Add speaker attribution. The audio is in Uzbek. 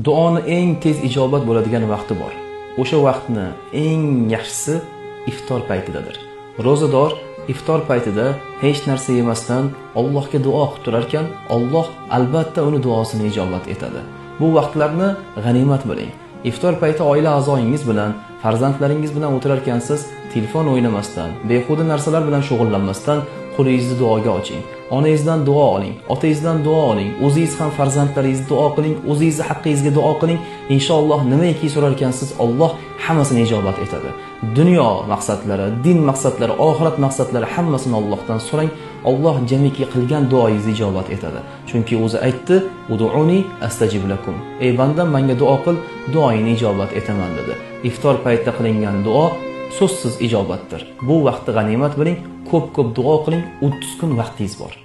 Speaker 1: Duoni eng tez ijobat bo'ladigan vaqti bor. O'sha vaqtni eng yaxshisi iftor paytidadir. Ro'zador iftor paytida hech narsa yemasdan Allohga duo qilib turar ekan, Alloh albatta uni duosini ijobat etadi. Bu vaqtlarni g'animat biling. Iftor payti oila a'zoyingiz bilan, farzandlaringiz bilan o'tirar ekansiz, telefon o'ynamasdan, behuda narsalar bilan shug'ullanmasdan qo'lingizni duoga oching. Onangizdan duo oling, otangizdan duo oling, o'zingiz ham farzandlaringizni duo qiling, o'zingizni haqqingizga duo qiling. Inshaalloh nimaiki so'rar ekansiz, Alloh hammasini ijobat etadi. Dunyo maqsadlari, din maqsadlari, oxirat maqsadlari hammasini Allohdan so'rang. Alloh jamiki qilgan duoingizni ijobat etadi. Chunki o'zi aytdi: "Ud'uni astajib lakum." Ey bandam, menga duo qil, duoingni ijobat etaman dedi. Iftor paytida qilingan duo so'zsiz ijobatdir. Bu vaqtni g'animat biling, ko'p duo qiling, 30 kun vaqtingiz bor.